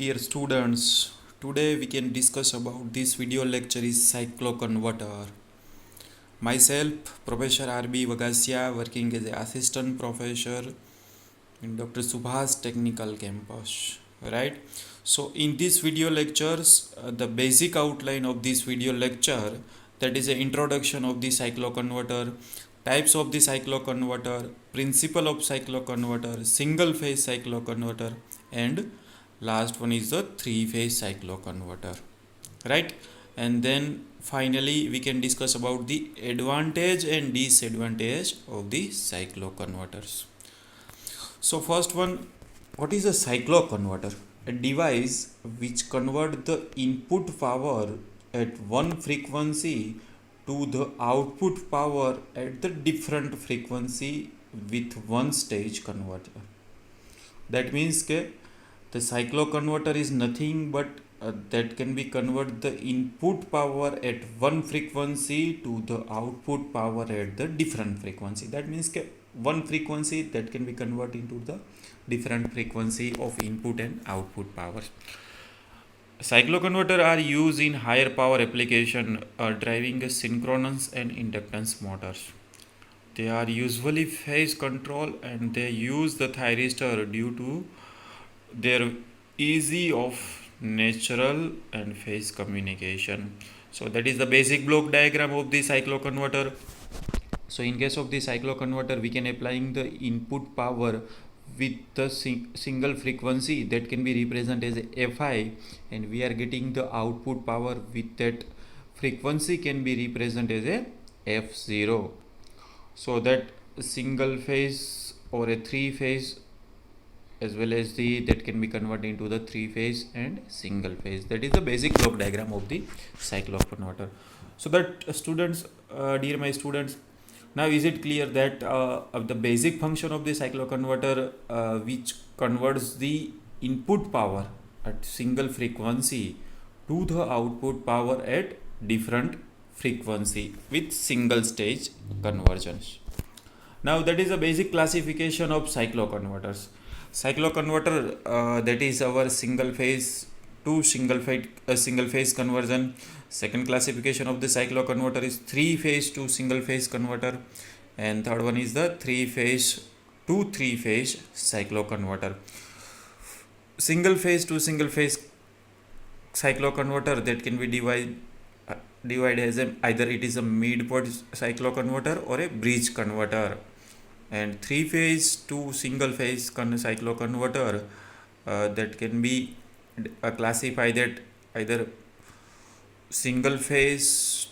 dear students, today we can discuss about this video lecture is cycloconverter. Myself, Professor R.B. Vagasia, working as an assistant professor in Dr. Subhas Technical Campus. Right? So in this video lectures, the basic outline of this video lecture, that is an introduction of the cycloconverter, types of the cycloconverter, principle of cycloconverter, single phase cycloconverter, and last one is the three phase cycloconverter, right? And then finally we can discuss about the advantage and disadvantage of the cycloconverters. So first one, what is a cycloconverter? A device which convert the input power at one frequency to the output power at the different frequency with one stage converter. That means that the cycloconverter is nothing but that can be convert the input power at one frequency to the output power at the different frequency. That means that one frequency that can be converted into the different frequency of input and output power. Cycloconverter are used in higher power application driving a synchronous and inductance motors. They are usually phase control and they use the thyristor due to their easy of natural and phase communication. So that is the basic block diagram of the cycloconverter. So in case of the cycloconverter, we can applying the input power with the single frequency that can be represented as Fi, and we are getting the output power with that frequency can be represented as a F0. So that single phase or a three phase as well as the that can be converted into the three phase and single phase. That is the basic block diagram of the cycloconverter. So that students, dear my students, now is it clear that the basic function of the cycloconverter which converts the input power at single frequency to the output power at different frequency with single stage conversions. Now that is a basic classification of cycloconverters. Cycloconverter, that is our single phase to single phase conversion. Second classification of the cycloconverter is three phase to single phase converter, and third one is the three phase to three phase cycloconverter. Single phase to single phase cycloconverter that can be divided as either it is a mid-pod cycloconverter or a bridge converter, and three phase to single phase cycloconverter that can be classified that either single phase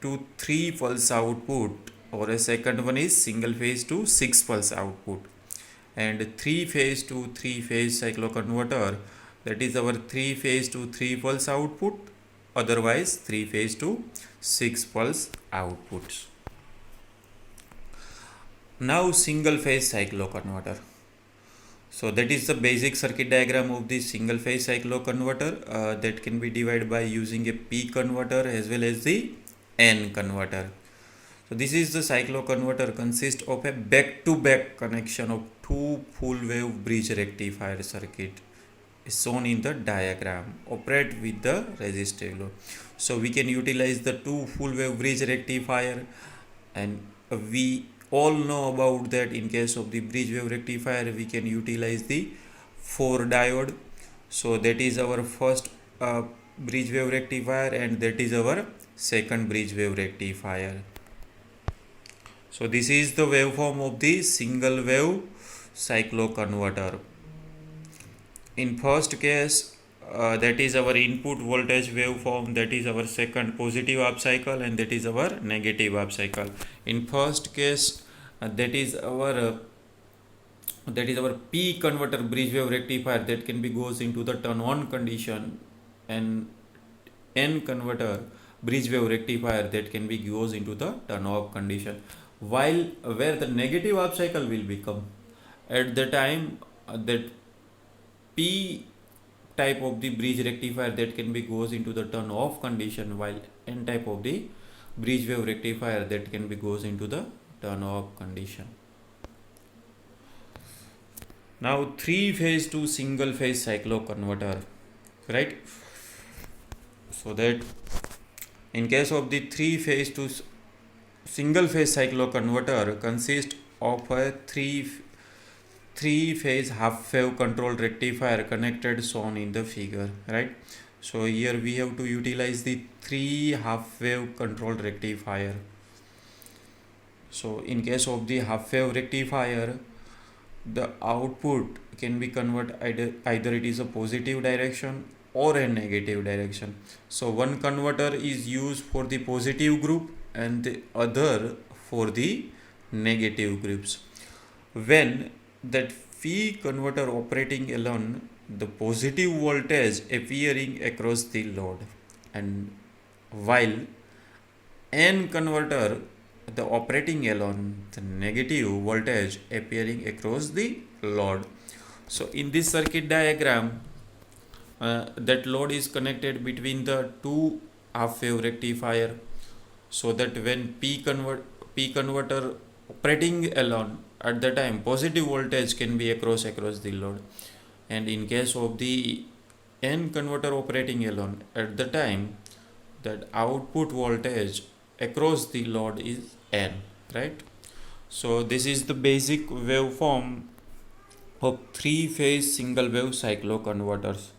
to 3 pulse output, or a second one is single phase to 6 pulse output, and three phase to three phase cycloconverter that is our three phase to 3 pulse output, otherwise three phase to 6 pulse outputs. Now single phase cycloconverter. So that is the basic circuit diagram of the single phase cycloconverter that can be divided by using a P converter as well as the N converter. So this is the cycloconverter consists of a back-to-back connection of two full wave bridge rectifier circuit is shown in the diagram, operate with the resistive load. So we can utilize the two full wave bridge rectifier, and we all know about that in case of the bridge wave rectifier we can utilize the 4 diode. So that is our first bridge wave rectifier, and that is our second bridge wave rectifier. So this is the waveform of the single wave cycloconverter. In first case, that is our input voltage waveform, that is our second positive half cycle, and that is our negative half cycle. In first case, that is our P converter bridge wave rectifier that can be goes into the turn on condition, and N converter bridge wave rectifier that can be goes into the turn off condition. While where the negative half cycle will become at the time that P type of the bridge rectifier that can be goes into the turn off condition, while N type of the bridge wave rectifier that can be goes into the turn off condition. Now three phase to single phase cycloconverter, right? So that in case of the three phase to single phase cycloconverter consists of a three phase half wave control rectifier connected shown in the figure, right? So here we have to utilize the three half wave control rectifier. So in case of the half wave rectifier, the output can be converted either it is a positive direction or a negative direction. So one converter is used for the positive group and the other for the negative groups. When that P converter operating alone, the positive voltage appearing across the load, and while N converter the operating alone, the negative voltage appearing across the load. So in this circuit diagram, that load is connected between the two half wave rectifier, so that when P converter operating alone, at the time positive voltage can be across the load, and in case of the N converter operating alone, at the time that output voltage across the load is N, right? So this is the basic waveform of three phase single wave cycloconverters.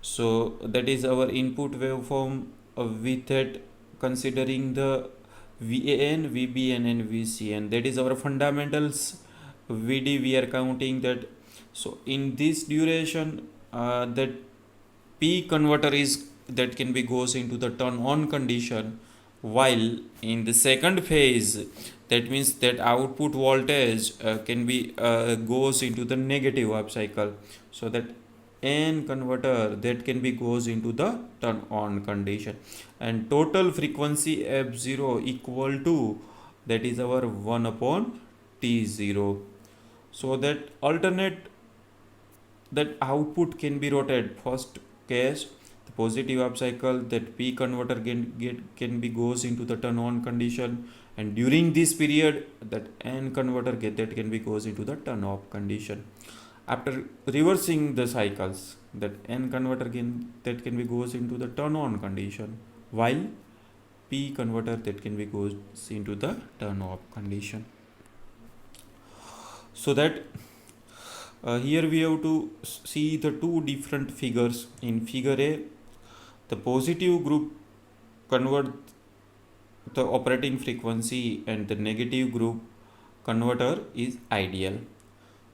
So that is our input waveform with it considering the VAN, VBN and VCN. That is our fundamentals. VD we are counting that. So in this duration, that P converter is that can be goes into the turn on condition, while in the second phase, that means that output voltage can be goes into the negative up cycle, so that N converter that can be goes into the turn on condition, and total frequency F0 equal to, that is our 1 upon T0. So that alternate that output can be rotated. First case, the positive up cycle, that P converter can be goes into the turn on condition, and during this period that N converter that can be goes into the turn off condition. After reversing the cycles, that N converter that can be goes into the turn on condition, while P converter that can be goes into the turn off condition. So that here we have to see the two different figures. In figure A, the positive group convert the operating frequency and the negative group converter is ideal.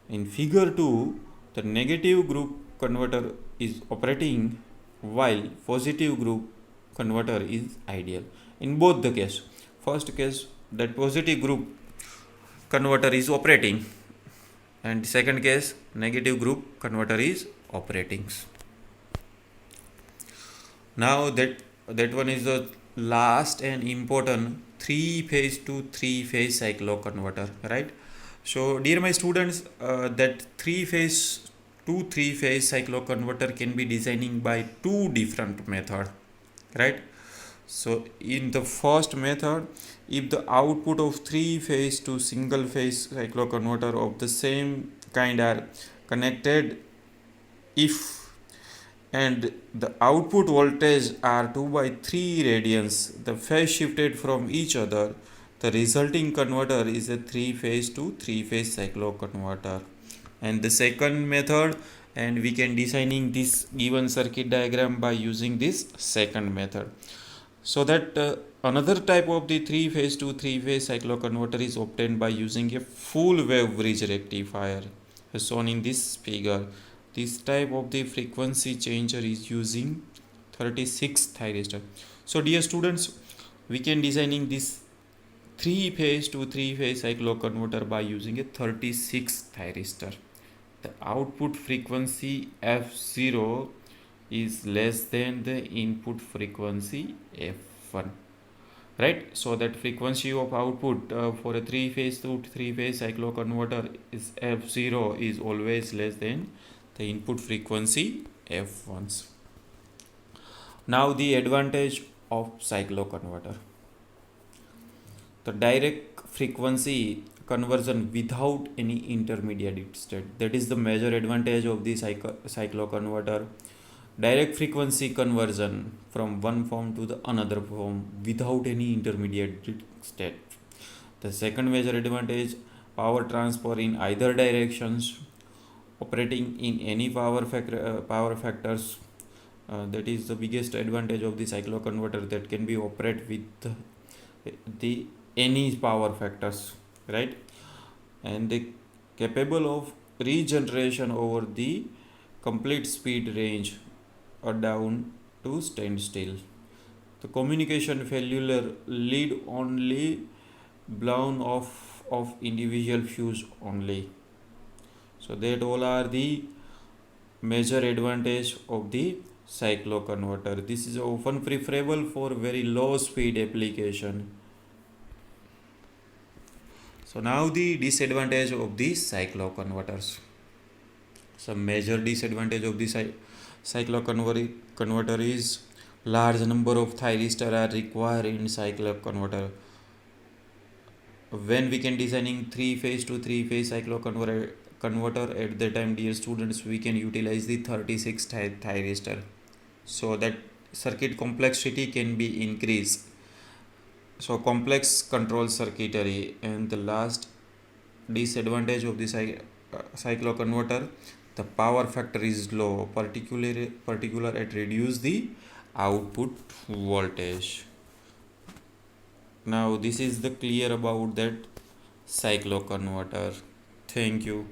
In figure 2, the negative group converter is operating while positive group converter is ideal. In both the case, first case that positive group converter is operating, and second case negative group converter is operating. Now that one is the last and important three phase to three phase cycloconverter, right? So dear my students, that three phase to three phase cycloconverter can be designing by two different method, right? So in the first method, if the output of three phase to single phase cycloconverter of the same kind are connected, if and the output voltage are 2 by 3 radians, the phase shifted from each other, the resulting converter is a three phase to three phase cycloconverter. And the second method, and we can designing this given circuit diagram by using this second method. So that another type of the three phase to three phase cycloconverter is obtained by using a full wave bridge rectifier as shown in this figure. This type of the frequency changer is using 36 thyristor. So dear students, we can designing this three phase to three phase cycloconverter by using a 36 thyristor. The output frequency F0 is less than the input frequency F1, right? So that frequency of output for a three phase to three phase cycloconverter is F0 is always less than the input frequency F1s. Now the advantage of cycloconverter. The direct frequency conversion without any intermediate state. That is the major advantage of the cycloconverter. Direct frequency conversion from one form to the another form without any intermediate state. The second major advantage, power transfer in either directions, operating in any power factors. That is the biggest advantage of the cycloconverter, that can be operate with the any power factors, right? And they capable of regeneration over the complete speed range or down to standstill. The communication failure lead only blown off of individual fuse only. So that all are the major advantage of the cycloconverter. This is often preferable for very low speed application. So now the disadvantage of the cycloconverters. Some major disadvantage of the cycloconverter is large number of thyristors are required in cycloconverter. When we can designing 3-phase to 3-phase cycloconverter, at the time, dear students, we can utilize the 36 thyristor, so that circuit complexity can be increased. So complex control circuitry. And the last disadvantage of the cycloconverter, the power factor is low, particular at reduce the output voltage. Now this is the clear about that cycloconverter. Thank you.